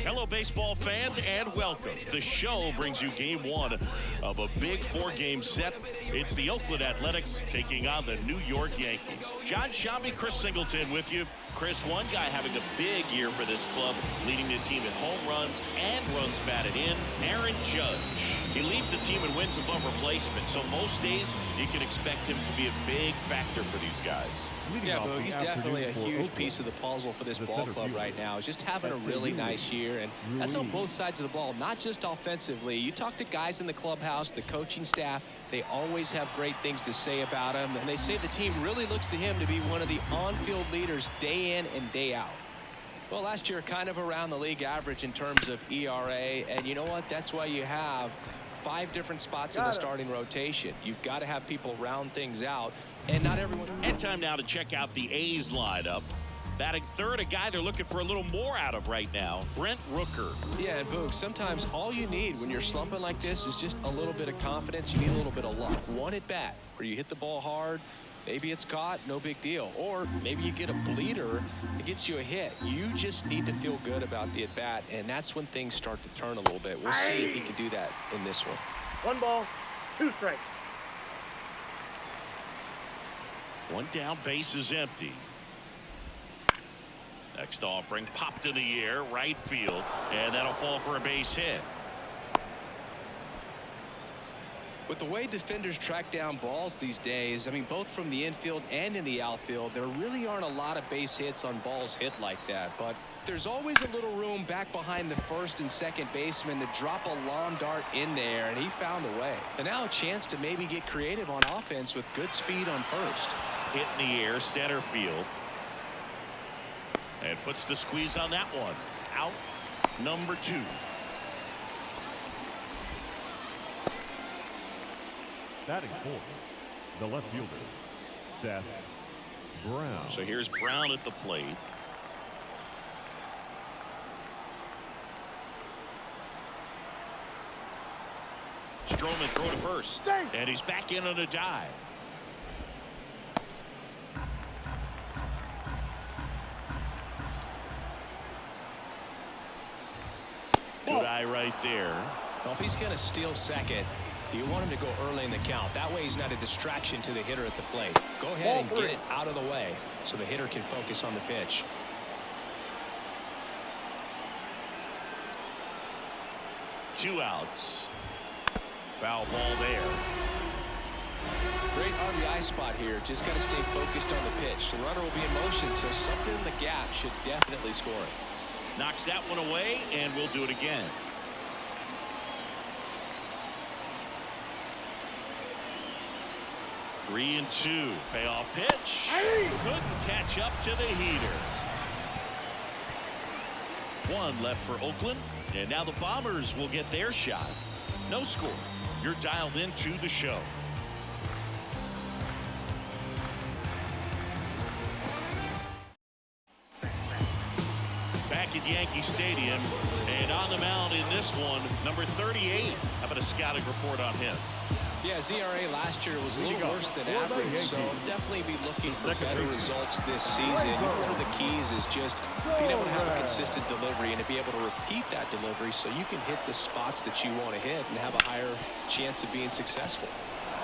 Hello, baseball fans, and welcome. The show brings you game one of a big four-game set. It's the Oakland Athletics taking on the New York Yankees. John Shambi, Chris Singleton with you. Chris, one guy having a big year for this club, leading the team in home runs and runs batted in, Aaron Judge. He leads the team in wins above replacement, so most days you can expect him to be a big factor for these guys. Yeah, Bo, he's definitely a huge piece of the puzzle for this ball club right now. He's just having a really nice year, and that's on both sides of the ball, not just offensively. You talk to guys in the clubhouse, the coaching staff, they always have great things to say about him, and they say the team really looks to him to be one of the on-field leaders day in and day out. Well, last year kind of around the league average in terms of ERA, and you know what? That's why you have 5 different spots in the starting rotation. You've got to have people round things out, and not everyone. And time now to check out the A's lineup. Batting third, a guy they're looking for a little more out of right now, Brent Rooker. Yeah, and Boog, sometimes all you need when you're slumping like this is just a little bit of confidence. You need a little bit of luck. One at bat where you hit the ball hard. Maybe it's caught, no big deal. Or maybe you get a bleeder, it gets you a hit. You just need to feel good about the at-bat, and that's when things start to turn a little bit. We'll see if he can do that in this one. 1 ball, 2 strikes. One down, base is empty. Next offering, popped in the air, right field, and that'll fall for a base hit. With the way defenders track down balls these days, I mean, both from the infield and in the outfield, there really aren't a lot of base hits on balls hit like that. But there's always a little room back behind the first and second baseman to drop a lawn dart in there, and he found a way. And now a chance to maybe get creative on offense with good speed on first. Hit in the air, center field. And puts the squeeze on that one. Out number 2. Batting fourth, the left fielder, Seth Brown. So here's Brown at the plate. Stroman throw to first. And he's back in on a dive. Good eye right there. Well, if he's going to steal second, you want him to go early in the count. That way he's not a distraction to the hitter at the plate. Go ahead and get it out of the way so the hitter can focus on the pitch. Two outs. Foul ball there. Great RBI spot here. Just got to stay focused on the pitch. The runner will be in motion, so something in the gap should definitely score it. Knocks that one away, and we'll do it again. Three and 2. Payoff pitch. Couldn't catch up to the heater. 1 left for Oakland, and now the Bombers will get their shot. No score. You're dialed into the show. Back at Yankee Stadium, and on the mound in this one, number 38. How about a scouting report on him? Yeah, his ERA last year was a little worse than average, so definitely be looking for better results this season. One of the keys is just being able to have a consistent delivery and to be able to repeat that delivery so you can hit the spots that you want to hit and have a higher chance of being successful.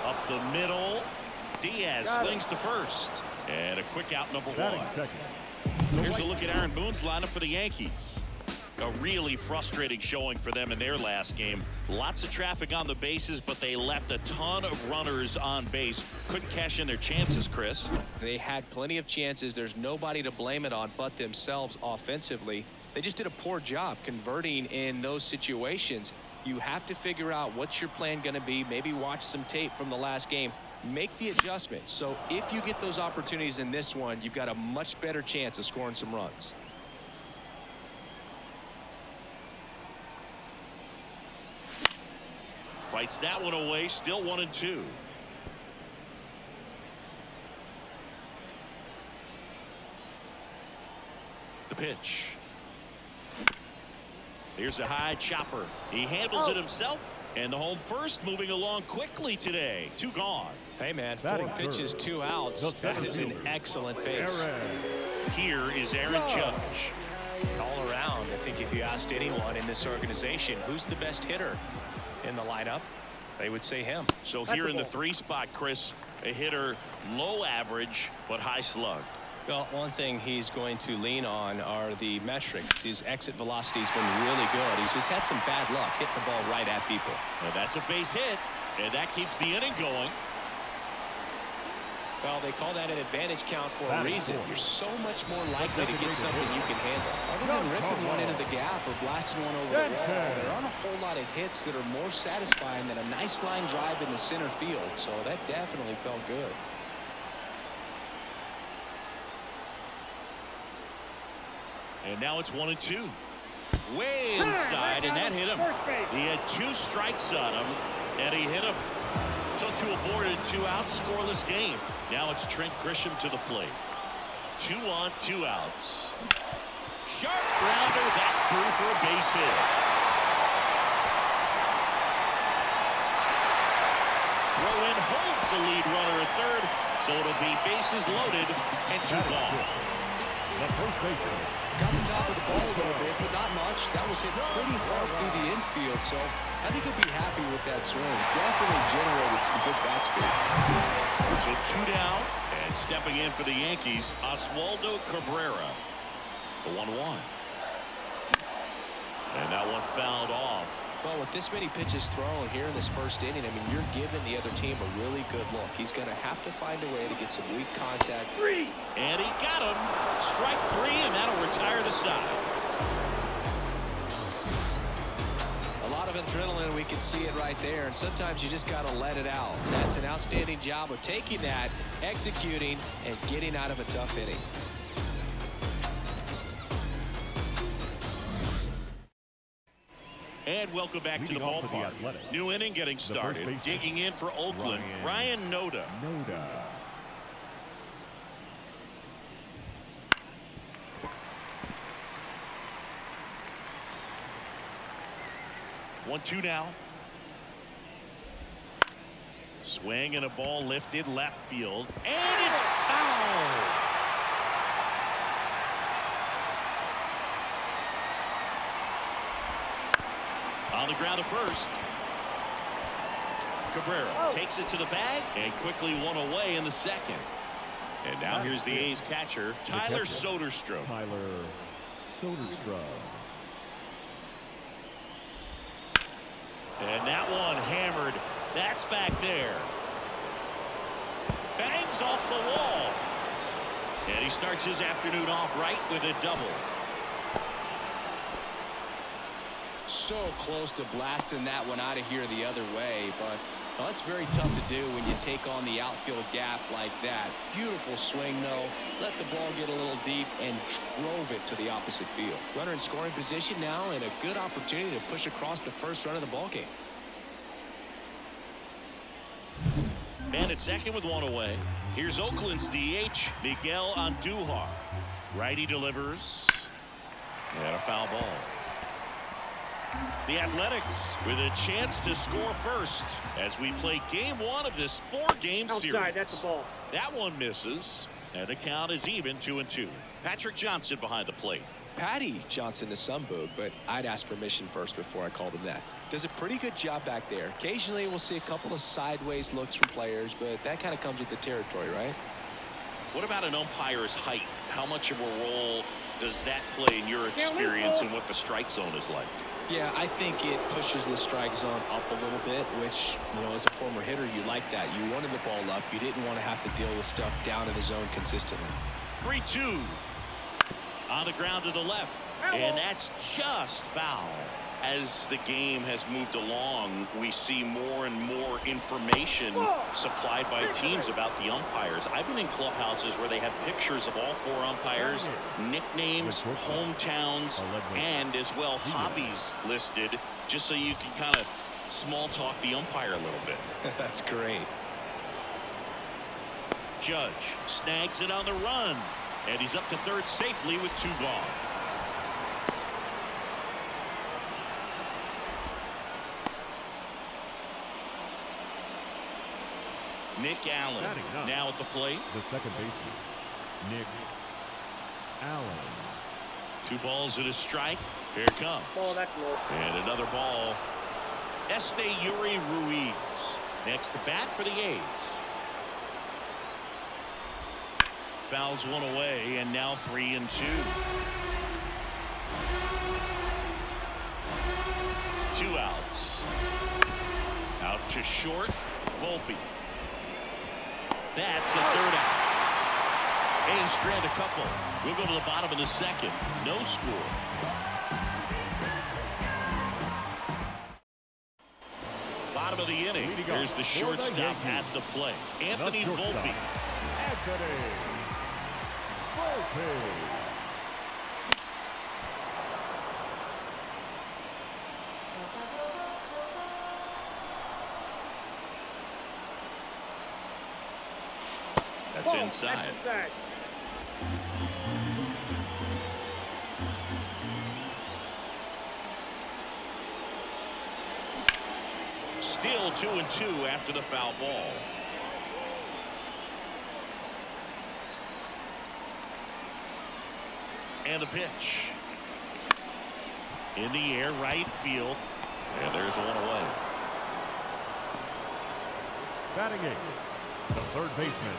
Up the middle, Diaz slings to first, and a quick out number 1. Here's a look at Aaron Boone's lineup for the Yankees. A really frustrating showing for them in their last game. Lots of traffic on the bases, but they left a ton of runners on base. Couldn't cash in their chances, Chris. They had plenty of chances. There's nobody to blame it on but themselves offensively. They just did a poor job converting in those situations. You have to figure out what's your plan going to be. Maybe watch some tape from the last game. Make the adjustment. So if you get those opportunities in this one, you've got a much better chance of scoring some runs. Fights that one away, still 1 and 2. The pitch. Here's a high chopper. He handles it himself, and the home first moving along quickly today. 2 gone. Hey, man, 4 pitches, 2 outs. That is an excellent pace. Here is Aaron Judge. All around, I think if you asked anyone in this organization who's the best hitter in the lineup, they would say him. So here in the 3 spot, Chris, a hitter low average but high slug. Well, one thing he's going to lean on are the metrics. His exit velocity has been really good. He's just had some bad luck hitting the ball right at people. And that's a base hit, and that keeps the inning going. Well, they call that an advantage count for a reason. You're so much more likely to get something you can handle. Other than ripping one into the gap or blasting one over the wall, there aren't a whole lot of hits that are more satisfying than a nice line drive in the center field. So that definitely felt good. And now it's 1-2. Way inside, and that hit him. He had 2 strikes on him, and he hit him. So 2 aborted, 2 outs, scoreless game. Now it's Trent Grisham to the plate. 2 on, 2 outs. Sharp grounder, that's through for a base hit. Throw in holds the lead runner at third, so it'll be bases loaded and 2 gone. The first baseman. Got the top of the ball a little bit, but not much. That was hit pretty hard through the infield, so I think he'll be happy with that swing. Definitely generated some good bat speed. So 2 down, and stepping in for the Yankees, Oswaldo Cabrera. The 1-1. And that one fouled off. Well, with this many pitches thrown here in this first inning, I mean, you're giving the other team a really good look. He's going to have to find a way to get some weak contact. 3. And he got him. Strike 3, and that'll retire the side. A lot of adrenaline, we can see it right there, and sometimes you just got to let it out. That's an outstanding job of taking that, executing, and getting out of a tough inning. And welcome back to the ballpark. New inning getting started. Digging in for Oakland, Ryan Noda. 1-2 now. Swing and a ball lifted left field. And it's foul. On the ground at first. Cabrera takes it to the bag and quickly one away in the second. And now here's the A's catcher, Tyler Soderstrom. And that one hammered. That's back there. Bangs off the wall. And he starts his afternoon off right with a double. So close to blasting that one out of here the other way, but well, that's very tough to do when you take on the outfield gap like that. Beautiful swing, though. Let the ball get a little deep and drove it to the opposite field. Runner in scoring position now, and a good opportunity to push across the first run of the ball game. And at second with one away. Here's Oakland's DH, Miguel Andujar. Righty delivers. And a foul ball. The Athletics with a chance to score first as we play game 1 of this 4-game series. Outside, that's the ball. That one misses, and the count is even 2-2. Patrick Johnson behind the plate. Patty Johnson to some boog, but I'd ask permission first before I called him that. Does a pretty good job back there. Occasionally we'll see a couple of sideways looks from players, but that kind of comes with the territory, right? What about an umpire's height? How much of a role does that play in your experience and what the strike zone is like? Yeah, I think it pushes the strike zone up a little bit, which, you know, as a former hitter, you like that. You wanted the ball up. You didn't want to have to deal with stuff down in the zone consistently. 3-2. On the ground to the left. And that's just foul. As the game has moved along, we see more and more information supplied by teams about the umpires. I've been in clubhouses where they have pictures of all 4 umpires, nicknames, hometowns, and as well hobbies listed, just so you can kind of small talk the umpire a little bit. That's great. Judge snags it on the run, and he's up to third safely with 2 gone. Nick Allen now at the plate. The second baseman, Nick Allen. 2 balls and a strike. Here it comes. Ball, that's low. And another ball. Yuri Ruiz next to bat for the A's. Fouls one away, and now 3-2. 2 outs. Out to short, Volpe. That's the 3rd out. A's strand a couple. We'll go to the bottom of the 2nd. No score. Bottom of the inning. Here's the shortstop at the plate. Anthony Volpe. That's inside. Still 2-2 after the foul ball. And a pitch. In the air, right field. And there's one away. Batting it, the third baseman,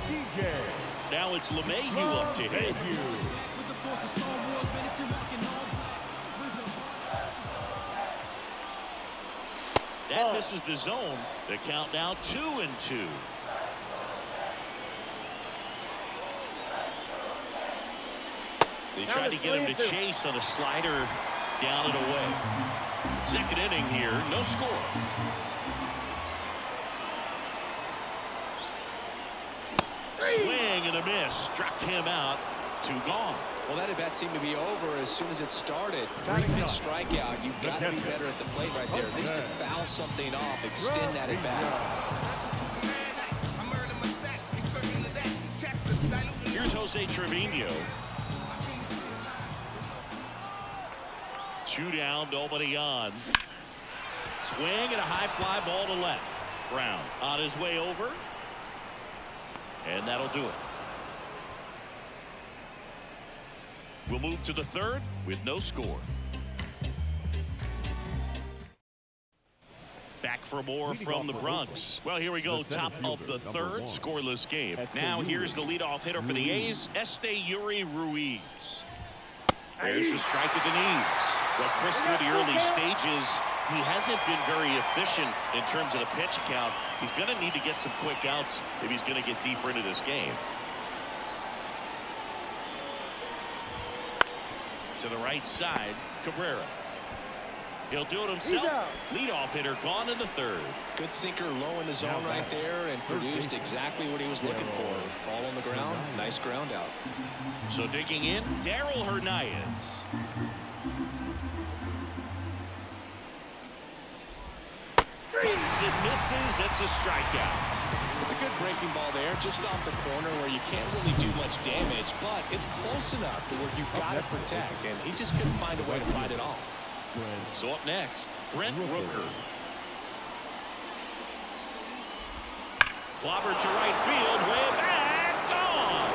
DJ. Now it's LeMahieu up to hit. That misses the zone. The count now 2-2. They tried to get him to chase on a slider down and away. 2nd inning here, no score. Swing and a miss. Struck him out. 2 gone. Well, that at bat seemed to be over as soon as it started. 3-pitch strikeout. You've got to be better at the plate right there. At least to foul something off, extend that at bat. Here's Jose Trevino. 2 down, nobody on. Swing and a high fly ball to left. Brown on his way over. And that'll do it. We'll move to the 3rd with no score. Back for more from the Bronx. Well, here we go. Top of the 3rd, scoreless game. Now here's the leadoff hitter for the A's, Yuri Ruiz. There's a strike at the knees. Well, Chris, through the early stages, he hasn't been very efficient in terms of the pitch count. He's going to need to get some quick outs if he's going to get deeper into this game. To the right side, Cabrera. He'll do it himself. Leadoff hitter gone in the 3rd. Good sinker low in the zone right there and produced exactly what he was looking for. Ball on the ground, nice ground out. So digging in, Darryl Hernandez. It misses. It's a strikeout. It's a good breaking ball there, just off the corner where you can't really do much damage, but it's close enough to where you've got to protect, and he just couldn't find a way to fight it off. So up next, Brent Rooker. Clobber to right field, way back, gone.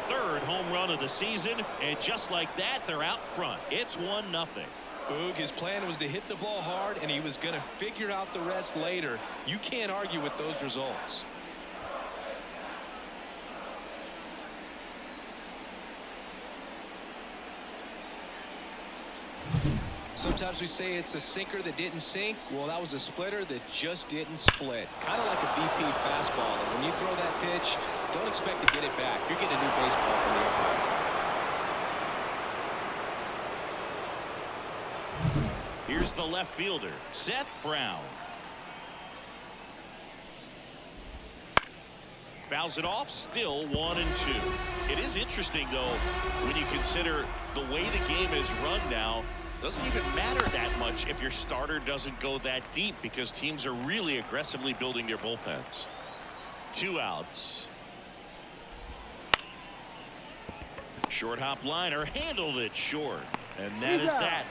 Third home run of the season, and just like that, they're out front. It's 1-0. Boog, his plan was to hit the ball hard, and he was going to figure out the rest later. You can't argue with those results. Sometimes we say it's a sinker that didn't sink. Well, that was a splitter that just didn't split. Kind of like a BP fastball. And when you throw that pitch, don't expect to get it back. You're getting a new baseball from the umpire. Here's the left fielder, Seth Brown. Fouls it off, still 1-2. It is interesting, though, when you consider the way the game is run now. Doesn't even matter that much if your starter doesn't go that deep because teams are really aggressively building their bullpens. 2 outs. Short hop liner handled it short. And that is that.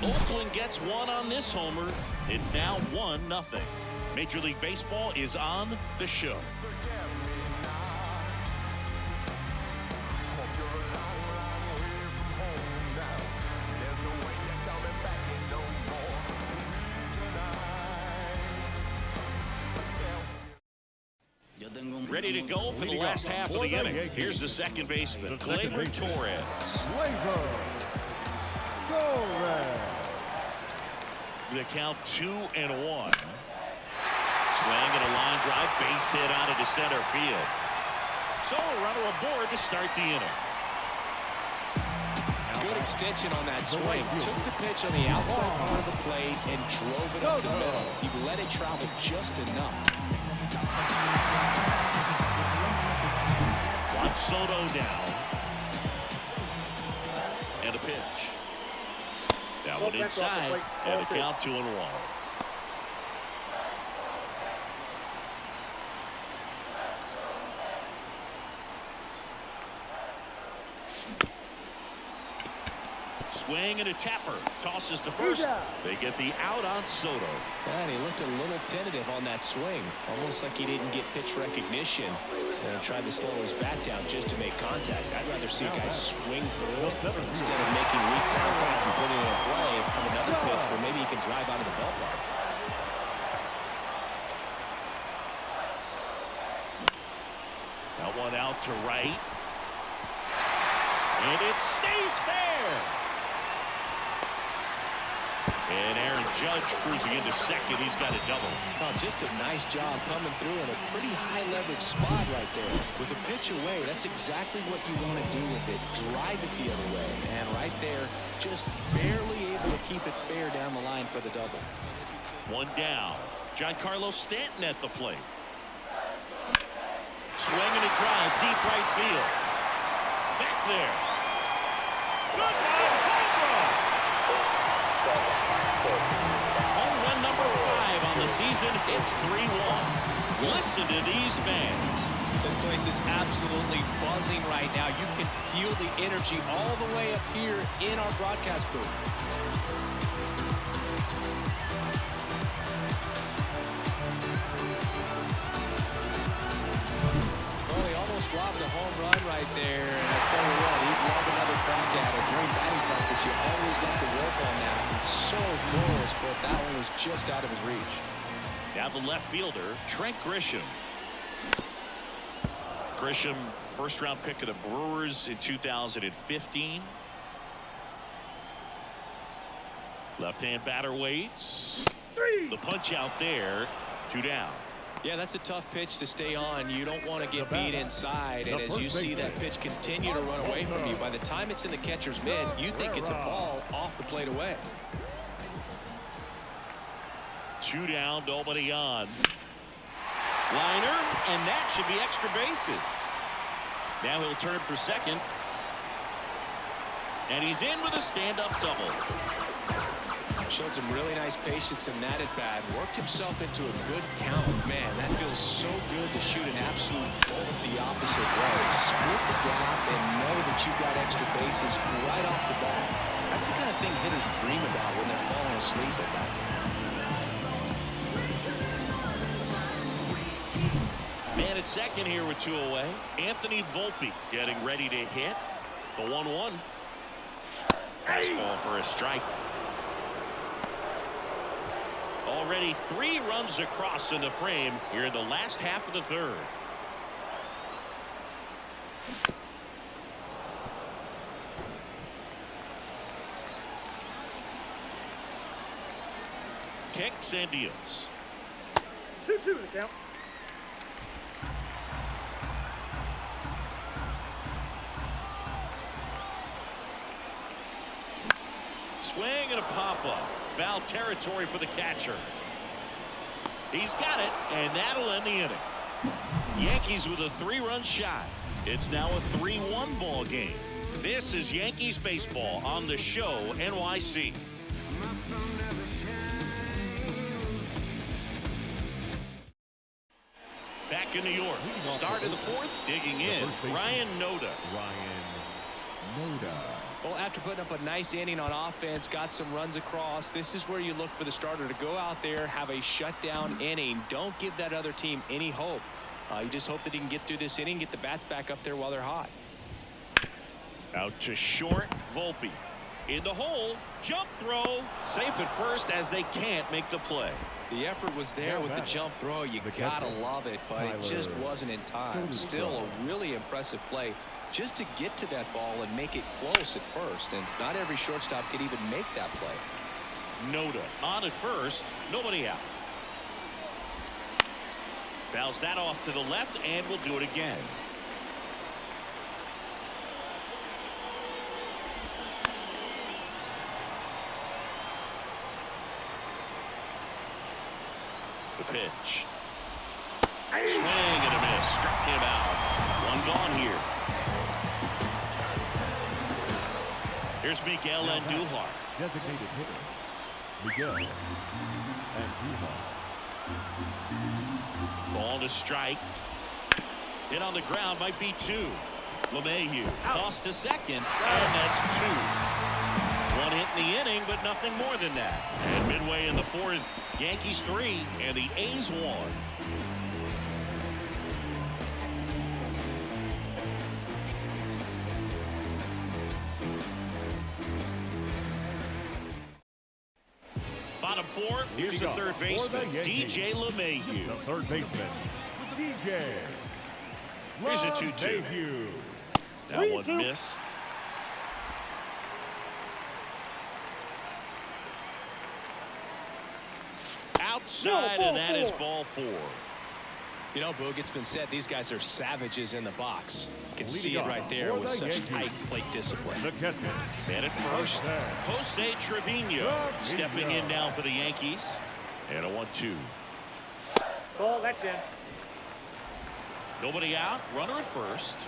Oakland gets one on this homer. It's now 1-0. Major League Baseball is on the show. Ready to go for the last half of the inning. Here's the second baseman, Gleyber Torres. The count 2-1. Swing and a line drive, base hit out into center field. So a runner aboard to start the inning. Good extension on that swing. Took the pitch on the outside part of the plate and drove it up the middle. He let it travel just enough. Juan Soto down. And a pitch. That one inside. And the count 2-1. Swing and a tapper. Tosses to first. They get the out on Soto. And he looked a little tentative on that swing. Almost like he didn't get pitch recognition. And tried to slow his bat down just to make contact. I'd rather see a guy swing through it instead of making weak contact and putting it in play on another pitch where maybe he can drive out of the ballpark. That one out to right. And it stays fair. And Aaron Judge cruising into second. He's got a double. Oh, just a nice job coming through in a pretty high leverage spot right there. With the pitch away, that's exactly what you want to do with it. Drive it the other way. And right there, just barely able to keep it fair down the line for the double. One down. Giancarlo Stanton at the plate. Swing and a drive, deep right field. Back there. Good one. Home run number 5 on the season. It's 3-1. Listen to these fans. This place is absolutely buzzing right now. You can feel the energy all the way up here in our broadcast booth. Well, he almost robbed a home run right there. And I tell you what, he'd love another crack at it. During batting practice, you always like to work on that. It's so close, but that one was just out of his reach. Now the left fielder, Trent Grisham. Grisham, first-round pick of the Brewers in 2015. Left-hand batter waits. The punch out there, 2 down. Yeah, that's a tough pitch to stay on. You don't want to get beat inside, and as you see that pitch continue to run away from you, by the time it's in the catcher's mitt, you think it's a ball off the plate away. 2 down, nobody on. Liner, and that should be extra bases. Now he'll turn for second. And he's in with a stand-up double. Showed some really nice patience in that at-bat. Worked himself into a good count. Man, that feels so good to shoot an absolute bolt the opposite way. Split the gap and know that you've got extra bases right off the bat. That's the kind of thing hitters dream about when they're falling asleep at that. Man at second here with 2 away. Anthony Volpe getting ready to hit. The 1-1. Fastball for a strike. Already 3 runs across in the frame here in the last half of the third. Kicks and deals. 2-2 to count. Swing and a pop-up. Foul territory for the catcher. He's got it, and that'll end the inning. Yankees with a 3-run shot. It's now a 3-1 ball game. This is Yankees baseball on the show NYC. Back in New York. Start of the 4th. Digging in. Ryan Noda. Well, after putting up a nice inning on offense, got some runs across, this is where you look for the starter to go out there, have a shutdown inning. Don't give that other team any hope. You just hope that he can get through this inning, get the bats back up there while they're hot. Out to short, Volpe. In the hole, jump throw. Safe at first as they can't make the play. The effort was there with the jump throw. You gotta love it, but it just wasn't in time. Still a really impressive play just to get to that ball and make it close at first. And not every shortstop could even make that play. Noda on at first, nobody out. Fouls that off to the left, and we'll do it again. The pitch. Swing and a miss. Struck him out. One gone here. Here's Miguel Andujar. Designated hitter, Miguel Andujar. Ball to strike. Hit on the ground, might be two. LeMahieu tossed to second, and that's two. One hit in the inning, but nothing more than that. And midway in the fourth, Yankees 3 and the A's 1. Bottom four, here's the third baseman, DJ LeMahieu. The third baseman, DJ. Here's a 2-2. That one missed. Outside, and that is ball 4. You know, Boog, it's been said these guys are savages in the box. You can see it right there with such tight plate discipline. The catcher. And at first, Jose Trevino stepping in now for the Yankees. And a 1-2. Ball, that's in. Nobody out. Runner at first.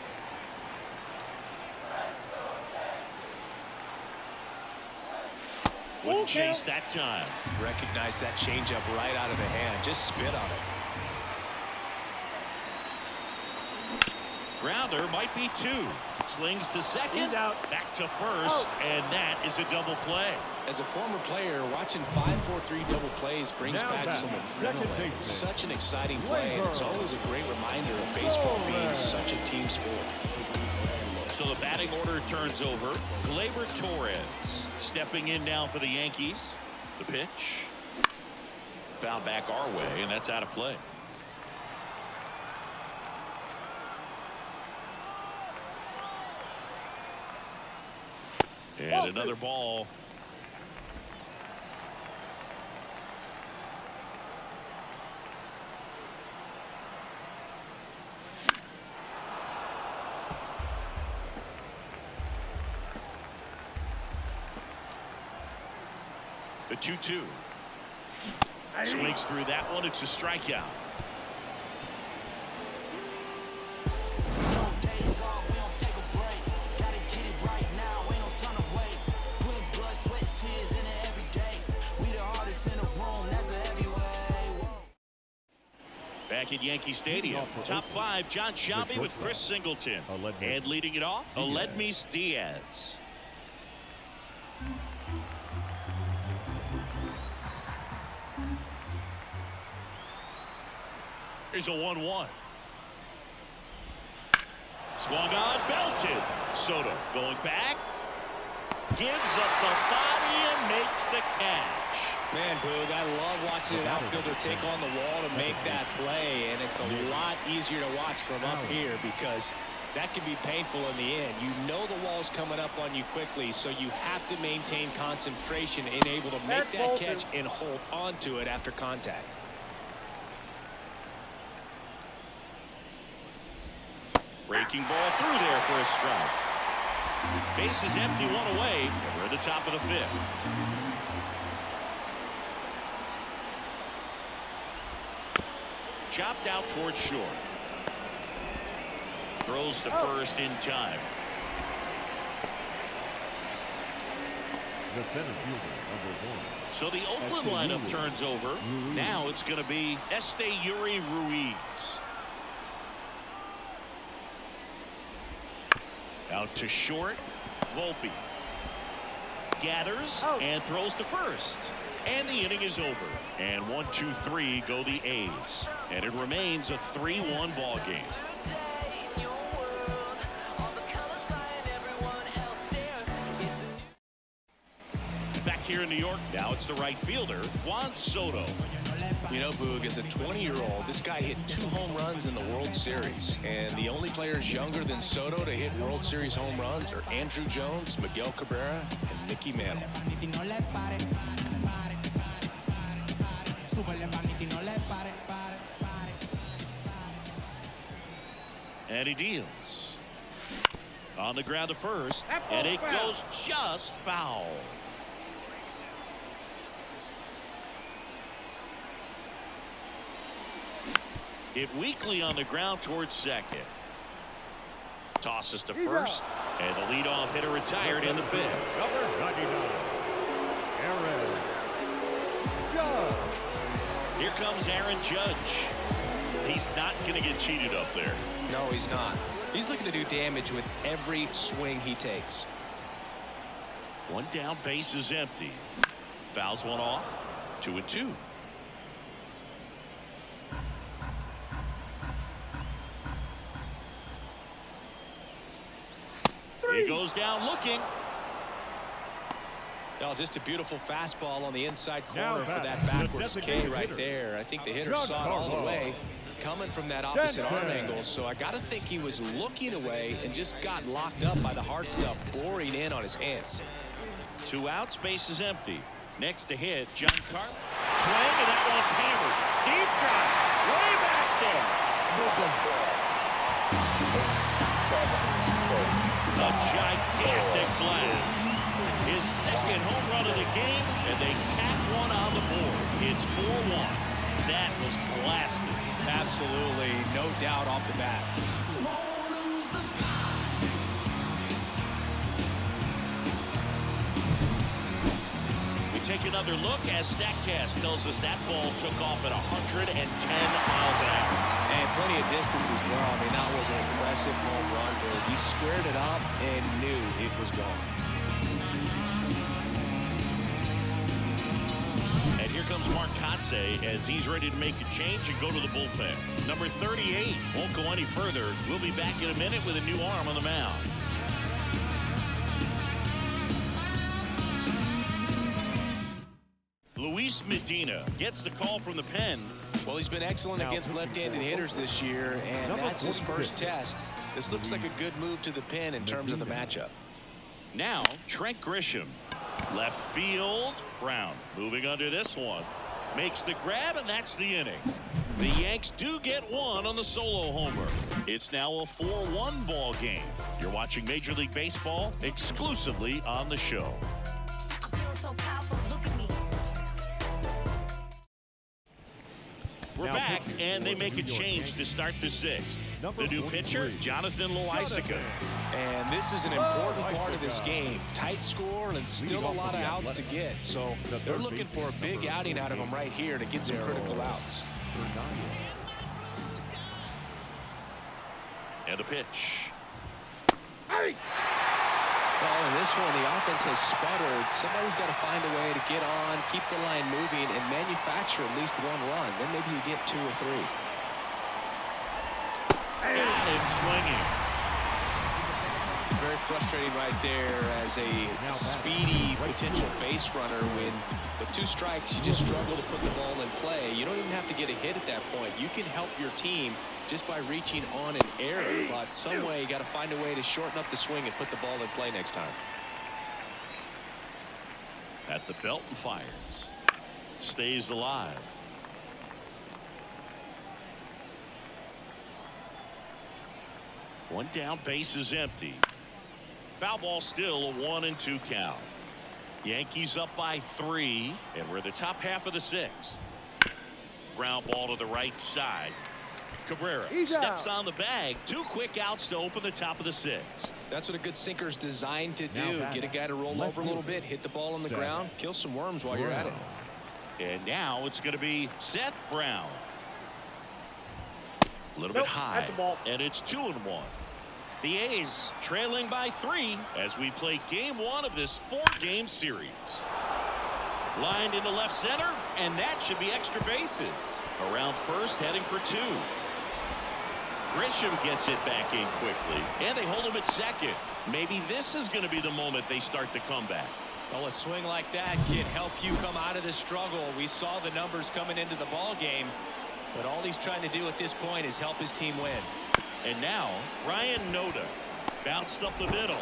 Wouldn't chase that time. Recognize that changeup right out of the hand. Just spit on it. Grounder might be 2. Slings to second. Back to first. And that is a double play. As a former player, watching 5-4-3 double plays brings back some adrenaline. It's such an exciting play, and it's always a great reminder of baseball being such a team sport. So the batting order turns over. Gleyber Torres stepping in now for the Yankees. The pitch. Foul back our way, and that's out of play. And another ball. The 2-2. Swings through that one. It's a strikeout. Back at Yankee Stadium, top 5, Jon Sciambi with Chris Singleton. And leading it off, Aledmys Diaz. Here's a 1-1. Swung on, belted. Soto going back. Gives up the body and makes the catch. Man, Boog, I love watching an outfielder take on the wall to make that play, and it's a lot easier to watch from up here because that can be painful in the end. You know the wall's coming up on you quickly, so you have to maintain concentration and able to make that catch and hold onto it after contact. Breaking ball through there for a strike. Base is empty, 1 away, and we're at the top of the 5th. Chopped out towards short. Throws to first in time. The center fielder, number 1. So the Oakland lineup turns over. Now it's going to be Esteury Ruiz. Out to short, Volpe. gathers and throws to first. And the inning is over. And 1-2-3 go the A's. And it remains a 3-1 ball game. Back here in New York, now it's the right fielder, Juan Soto. You know, Boog, as a 20-year-old, this guy hit 2 home runs in the World Series. And the only players younger than Soto to hit World Series home runs are Andrew Jones, Miguel Cabrera, and Mickey Mantle. And he deals. On the ground to first, and it goes just foul. Hit weakly on the ground towards second. Tosses to first, and the leadoff hitter retired in the fifth. Number 99, Aaron Judge. Here comes Aaron Judge. He's not going to get cheated up there. No, he's not. He's looking to do damage with every swing he takes. One down, base is empty. Fouls one off. 2-2. He goes down looking. Oh, just a beautiful fastball on the inside corner for that backwards K right there. I think the hitter saw it all the way coming from that opposite arm angle. So I got to think he was looking away and just got locked up by the hard stuff boring in on his hands. 2 outs, base is empty. Next to hit, Giancarlo. Swing, and that one's hammered. Deep drive, way back there. A gigantic blast. His second home run of the game, and they tack one on the board. It's 4-1. That was blasted. Absolutely, no doubt off the bat. We take another look as StatCast tells us that ball took off at 110 miles an hour. And plenty of distance as well. I mean, that was an impressive home run there. He squared it up and knew it was gone. And here comes Mark Kotze as he's ready to make a change and go to the bullpen. Number 38 won't go any further. We'll be back in a minute with a new arm on the mound. Luis Medina gets the call from the pen. Well, he's been excellent against left-handed hitters this year, and that's his first test. This looks like a good move to the pen in terms of the matchup. Now, Trent Grisham. Left field, Brown moving under this one. Makes the grab, and that's the inning. The Yanks do get one on the solo homer. It's now a 4-1 ball game. You're watching Major League Baseball exclusively on the show. We're back, and they make a change to start the 6th. The new pitcher, Jonathan Loaisiga. And this is an important part of this game. Tight score and still a lot of outs to get. So they're looking for a big outing out of him right here to get some critical outs. And a pitch. Well, in this one, the offense has sputtered. Somebody's got to find a way to get on, keep the line moving, and manufacture at least 1 run. Then maybe you get 2 or 3. Got him swinging. Very frustrating right there as a speedy potential base runner. When with 2 strikes, you just struggle to put the ball in play. You don't even have to get a hit at that point. You can help your team just by reaching on an error, but some way you got to find a way to shorten up the swing and put the ball in play next time. At the belt and fires. Stays alive. One down, base is empty. Foul ball, still a 1-2 count. Yankees up by 3, and we're the top half of the 6th. Ground ball to the right side. Cabrera steps on the bag. 2 quick outs to open the top of the 6th. That's what a good sinker's designed to do. Get a guy to roll over a little bit, hit the ball on the ground, kill some worms while you're at it. And now it's going to be Seth Brown. A little bit high, and it's 2-1. The A's trailing by 3 as we play game 1 of this 4-game series. Lined into left center, and that should be extra bases. Around first, heading for 2. Grisham gets it back in quickly, and they hold him at second. Maybe this is going to be the moment they start the comeback. Well, a swing like that can help you come out of the struggle. We saw the numbers coming into the ball game, but all he's trying to do at this point is help his team win. And now, Ryan Noda bounced up the middle,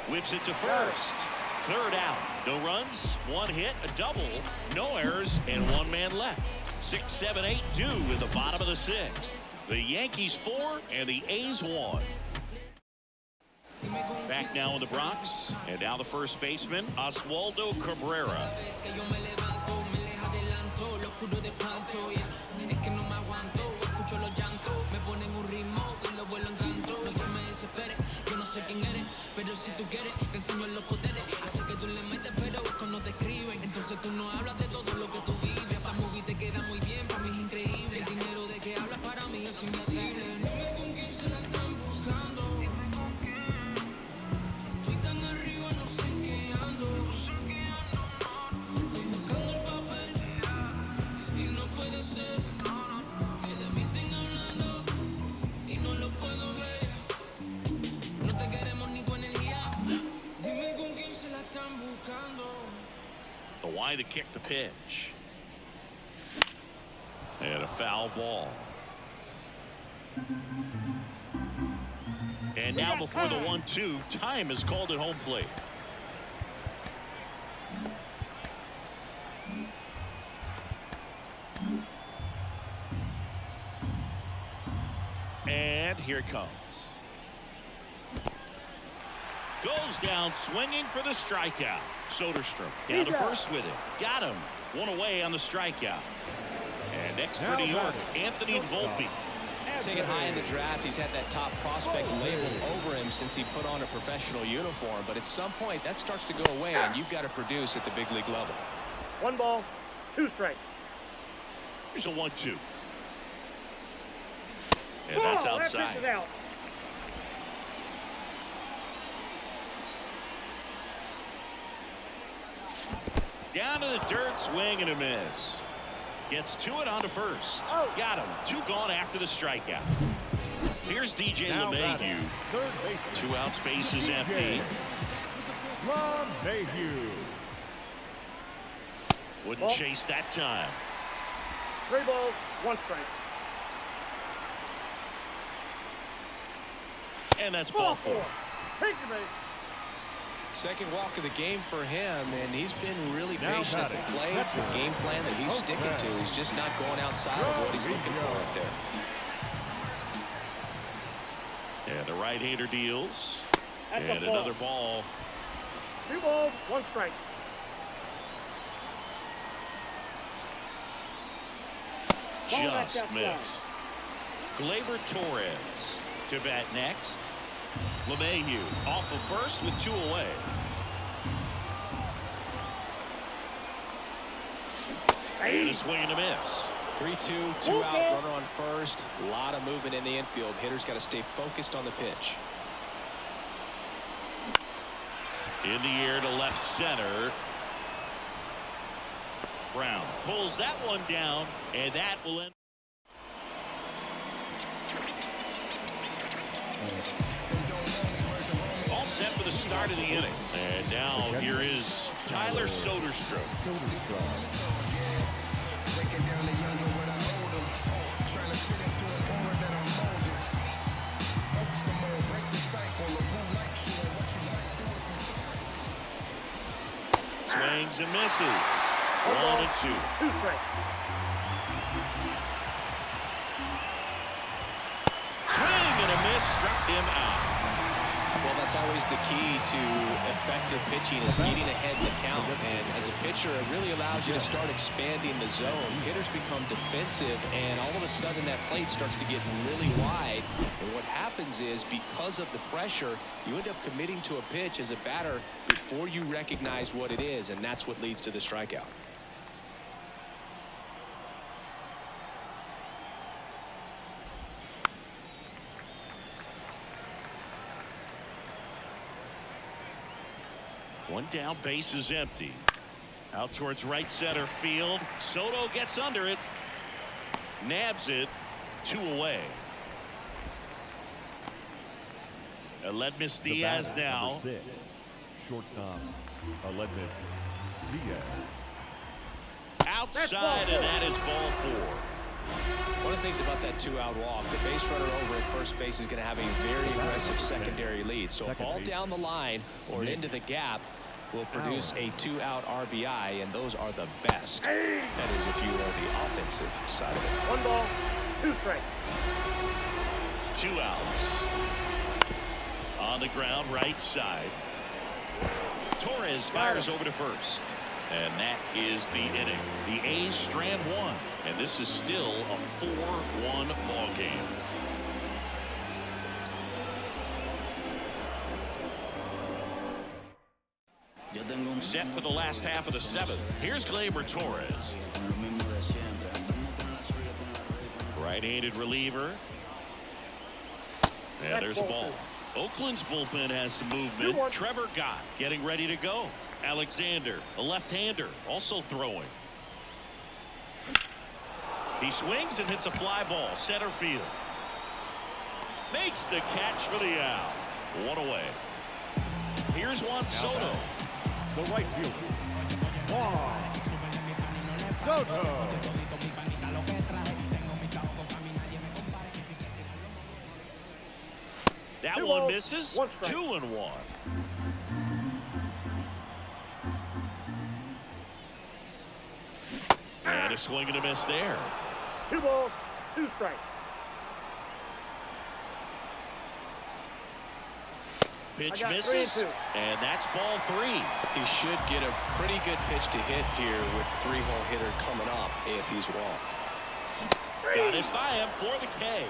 whips it to first. Third out. No runs, 1 hit, a double, no errors, and 1 man left. 6, 7, 8 due in the bottom of the 6th. The Yankees 4 and the A's 1. Back now in the Bronx, and now the first baseman, Oswaldo Cabrera. Pero si tú quieres, te enseño los poderes. Así que tú le metes, pero cuando te escriben, entonces tú no hablas de todo lo que tú vives. Esa movie te queda muy bien, para mí es increíble. El dinero de que hablas para mí es invisible. Dime con quién se la están buscando. Estoy tan arriba, no sé qué ando. Estoy buscando el papel. Y no puede ser que de mí estén hablando y no lo puedo ver. No te queremos ni tu energía. Dime con quién se la están buscando. The wide to kick the pitch. And a foul ball. And now before the 1-2, time is called at home plate. And here it comes. Goes down swinging for the strikeout. Soderstrom down to first with it. Got him. 1 away on the strikeout. And next for New York, Anthony Volpe. Taken high in the draft, he's had that top prospect labeled over him since he put on a professional uniform. But at some point, that starts to go away, and you've got to produce at the big league level. 1 ball, 2 strikes. Here's a 1-2. And that's outside. That out. Down to the dirt, swing and a miss. Gets to it onto first. Got him. 2 gone after the strikeout. Here's DJ LeMahieu. 2 out, space is empty. LeMahieu. Wouldn't chase that time. 3 balls, 1 strike. And that's ball 4. Take your base. Second walk of the game for him, and he's been really patient at the plate. The game plan that he's sticking to, he's just not going outside of what he's looking for up there. And the right-hander deals. That's and another ball. 2 balls, 1 strike. Just missed. Gleyber Torres to bat next. LeMahieu off of first with 2 away. And a swing and a miss. 3-2, 2 out, runner on first. A lot of movement in the infield. Hitter's got to stay focused on the pitch. In the air to left center. Brown pulls that one down, and that will end. All set for the start of the inning. And now here is Tyler Soderstrom. Swings and misses. 1 and 2. 2 strikes. Swing and a miss, struck him out. Well, that's always the key to effective pitching, is getting ahead in the count. And as a pitcher, it really allows you to start expanding the zone. Hitters become defensive, and all of a sudden that plate starts to get really wide. And what happens is, because of the pressure, you end up committing to a pitch as a batter before you recognize what it is, and that's what leads to the strikeout. One down, base is empty. Out towards right center field. Soto gets under it. Nabs it. 2 away. Aledmus Diaz now. 6, shortstop, Aledmus Diaz. Outside, and that is ball 4. One of the things about that 2-out walk, the base runner over at first base is going to have a very aggressive secondary lead. So a ball down the line or into the gap will produce a 2-out RBI, and those are the best. That is if you are the offensive side of it. 1 ball, 2 strikes. 2 outs. On the ground, right side. Torres fires over to first. And that is the inning. The A's strand 1. And this is still a 4-1 ball game. Set for the last half of the 7th. Here's Gleyber Torres. Right-handed reliever. And there's a ball. Oakland's bullpen has some movement. Trevor Gott getting ready to go. Alexander, a left-hander, also throwing. He swings and hits a fly ball, center field. Makes the catch for the out. 1 away. Here's Juan Soto. The right fielder, Juan Soto. That 2 one balls, misses. 1 strike. 2-1. And a swing and a miss there. 2 balls, 2 strikes. Pitch I got 3 and misses. 2. And that's ball 3. He should get a pretty good pitch to hit here with 3-hole hitter coming up if he's wrong. Got it by him for the K.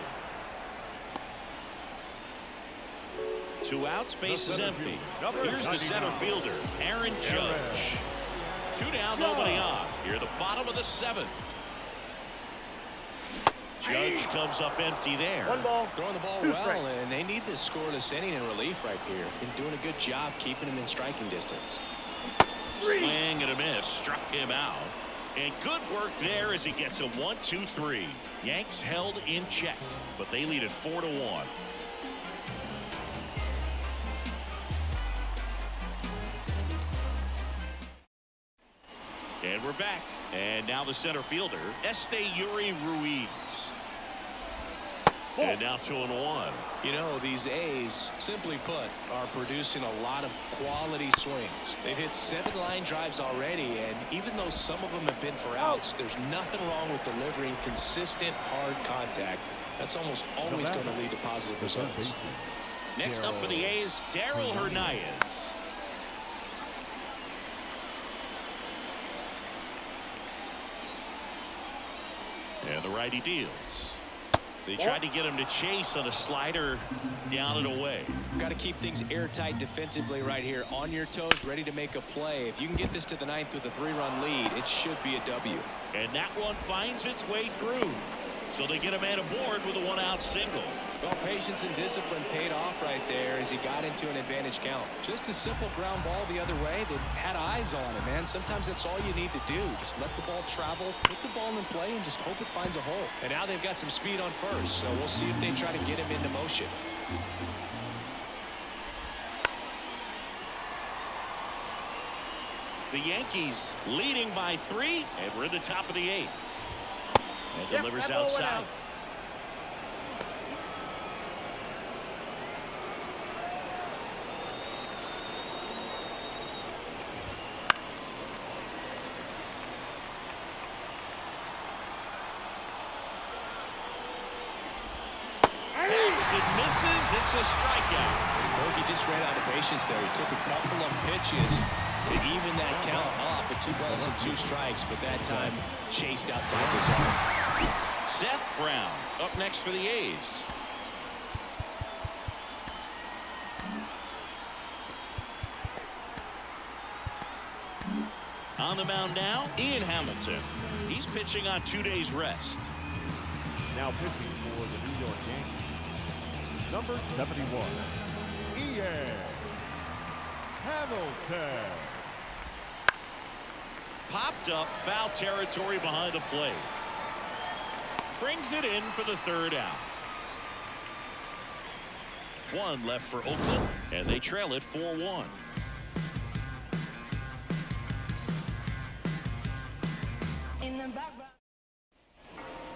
2 outs, base is empty. Here's the center fielder, Aaron Judge. 2 down, nobody on. Here, the bottom of the 7th. Judge comes up empty there. 1 ball, Throwing the ball 2 well, strikes. and they need this scoreless inning in relief right here. Been doing a good job keeping him in striking distance. Swing and a miss, struck him out. And good work there as he gets a 1-2-3. Yanks held in check, but they lead it 4-1. And we're back. And now the center fielder, Esteury Ruiz. And now 2-1. You know, these A's, simply put, are producing a lot of quality swings. They've hit 7 line drives already, and even though some of them have been for outs, there's nothing wrong with delivering consistent, hard contact. That's almost always going to lead to positive results. Next up for the A's, Darryl Hernandez. And the righty deals. They tried to get him to chase on a slider down and away. Got to keep things airtight defensively right here. On your toes, ready to make a play. If you can get this to the 9th with a 3-run lead, it should be a W. And that one finds its way through. So they get a man aboard with a 1-out single. Well, patience and discipline paid off right there as he got into an advantage count. Just a simple ground ball the other way that had eyes on it, man. Sometimes that's all you need to do. Just let the ball travel, put the ball in play, and just hope it finds a hole. And now they've got some speed on first, so we'll see if they try to get him into motion. The Yankees leading by 3, and we're in the top of the 8th. And delivers outside. It misses. It's a strikeout. He just ran out of patience there. He took a couple of pitches to even that count off at 2 balls and 2 strikes, but that time chased outside the zone. Seth Brown up next for the A's. On the mound now, Ian Hamilton. He's pitching on 2 days rest. Now pitching for the New York Yankees, number 71, Ian Hamilton. Popped up, foul territory behind the plate. Brings it in for the third out. One left for Oakland, and they trail it 4-1.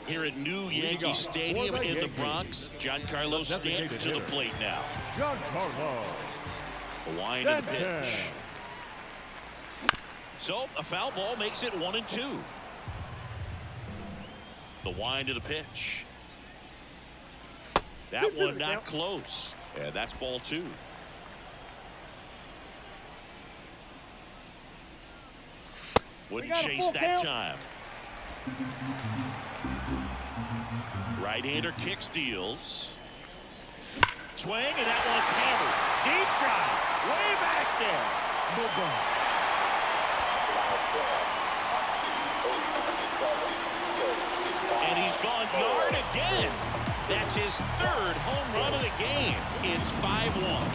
Here at New Yankee Stadium in the Bronx, Giancarlo stands to the plate now. Giancarlo. A wind of the pitch. So a foul ball makes it 1-2. The wind of the pitch. That one not close. And that's ball 2. Wouldn't chase that time. Right-hander kicks, deals. Swing, and that one's hammered. Deep drive. Way back there. No ball. And he's gone yard again. That's his third home run of the game. It's 5-1.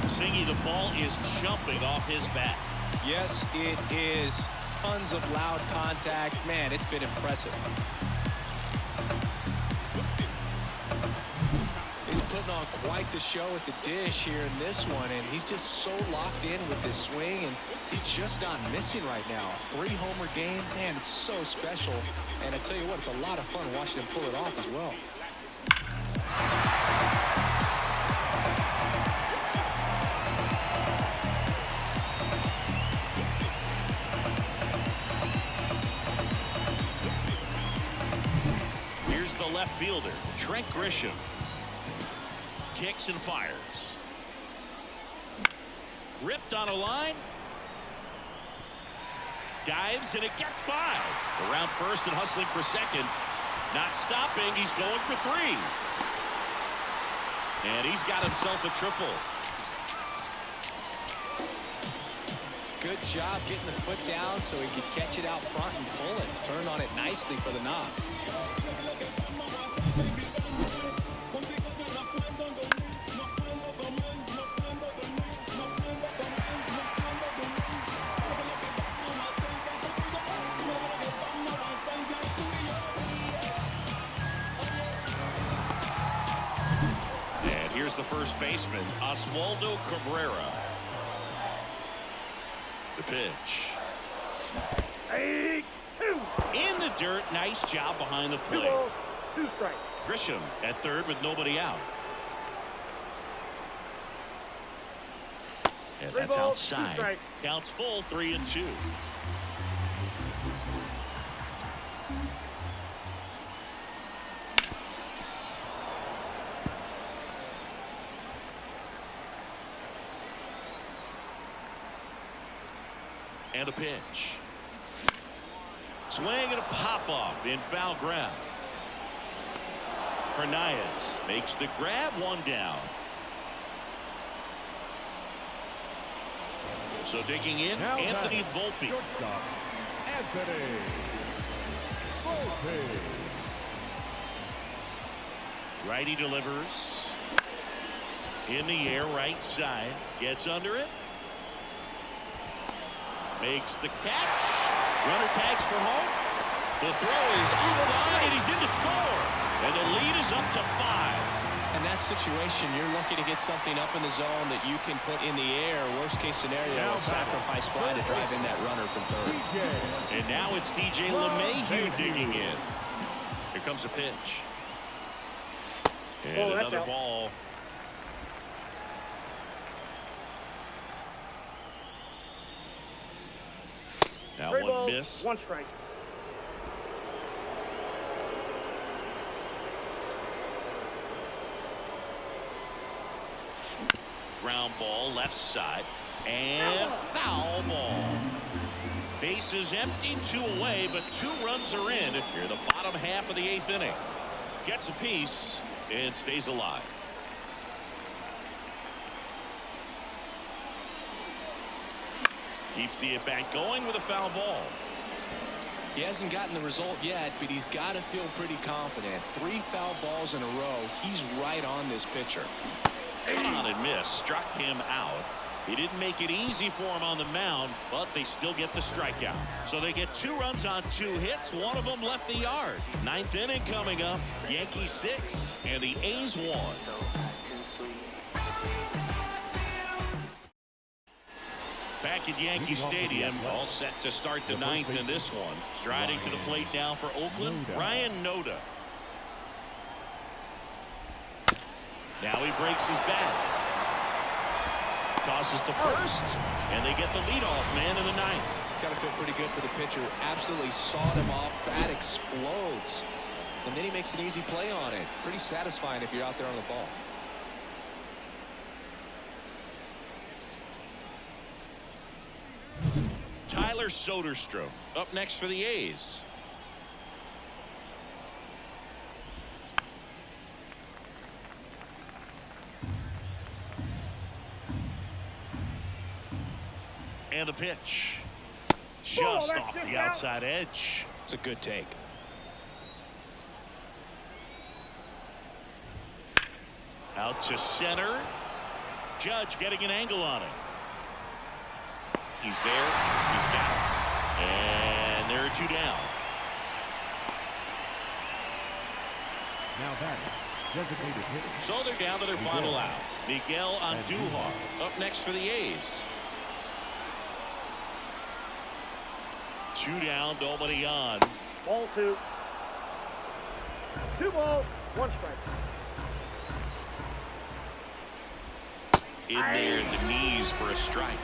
Singy, the ball is jumping off his bat. Yes, it is. Tons of loud contact. Man, it's been impressive. He's putting on quite the show at the dish here in this one, and he's just so locked in with this swing, and he's just not missing right now. 3-homer game, man, it's so special. And I tell you what, it's a lot of fun watching him pull it off as well. Here's the left fielder, Trent Grisham. Kicks and fires. Ripped on a line. Dives, and it gets by. Around first and hustling for second. Not stopping. He's going for 3. And he's got himself a triple. Good job getting the foot down so he could catch it out front and pull it. Turned on it nicely for the knock. Here's the first baseman, Oswaldo Cabrera. The pitch. 8-2. In the dirt, nice job behind the 2 plate. balls, 2 strikes. Grisham at third with nobody out. And 3 that's balls, 2 outside. strikes. Counts full, 3-2. And a pitch. Swing and a pop-off in foul ground. Hernandez makes the grab, 1 down. So digging in, Now Anthony back. Volpe. Shortstop, Anthony Volpe. Righty delivers. In the air, right side. Gets under it. Makes the catch. Runner tags for home. The throw is on the line, and he's in to score. And the lead is up to 5. In that situation, you're looking to get something up in the zone that you can put in the air. Worst case scenario, a sacrifice fly to drive in that runner from third. And now it's DJ LeMahieu digging in. Here comes a pitch. And another ball. Now 3 one balls, miss. 1 strike. Ground ball left side. And foul ball. Bases empty, 2 away, but 2 runs are in here the bottom half of the 8th inning. Gets a piece and stays alive. Keeps the at-bat going with a foul ball. He hasn't gotten the result yet, but he's got to feel pretty confident. 3 foul balls in a row. He's right on this pitcher. Cut on and miss. Struck him out. He didn't make it easy for him on the mound, but they still get the strikeout. So they get 2 runs on 2 hits. One of them left the yard. 9th inning coming up. Yankees 6 and the A's 1. Back at Yankee Stadium, all set to start the 9th in this one. Striding to the plate now for Oakland, Ryan Noda. Now he breaks his bat. Tosses to first, and they get the leadoff man in the 9th. Got to feel pretty good for the pitcher. Absolutely sawed him off. Bat explodes. And then he makes an easy play on it. Pretty satisfying if you're out there on the ball. Tyler Soderstrom up next for the A's. And the pitch. Just off the outside edge. It's a good take. Out to center. Judge getting an angle on it. He's there. He's got it. And there are 2 down. Now back. Designated hitter. So they're down to their final out. Miguel Andujar up next for the A's. 2 down, nobody on. Ball 2. 2 balls, 1 strike. In there, the knees for a strike.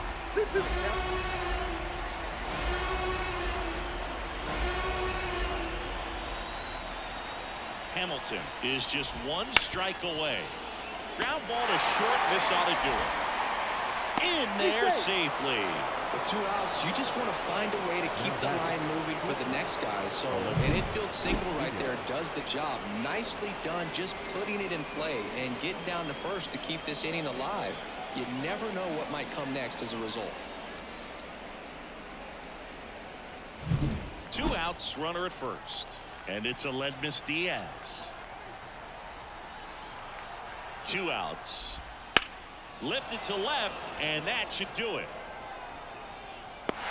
Hamilton is just 1 strike away. Ground ball to short. This ought to do it. In there safely. With 2 outs, you just want to find a way to keep the line moving for the next guy. So an infield single right there does the job. Nicely done, just putting it in play and getting down to first to keep this inning alive. You never know what might come next as a result. 2 outs, runner at first. And it's Aledmys Diaz. 2 outs. Lifted to left, and that should do it.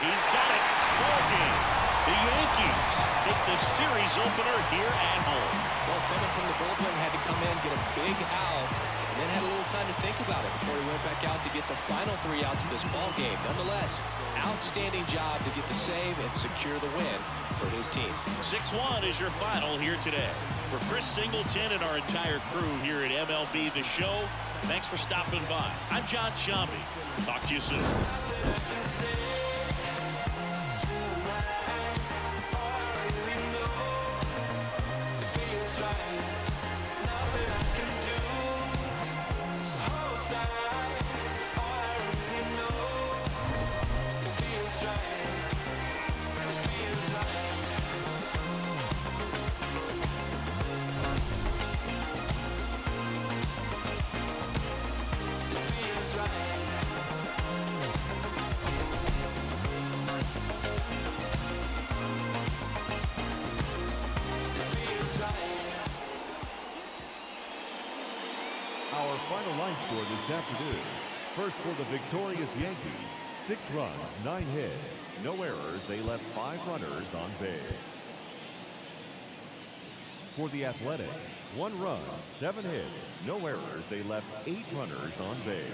He's got it. Ball game. The Yankees take the series opener here at home. Well, someone from the bullpen had to come in, get a big out, and then had a little time to think about it before he went back out to get the final 3 outs of this ball game. Nonetheless, outstanding job to get the save and secure the win for his team. 6-1 is your final here today. For Chris Singleton and our entire crew here at MLB The Show, thanks for stopping by. I'm John Shambi. Talk to you soon. Our final line score this afternoon. First for the victorious Yankees. 6 runs, 9 hits. No errors. They left 5 runners on base. For the Athletics, 1 run, 7 hits. No errors. They left 8 runners on base.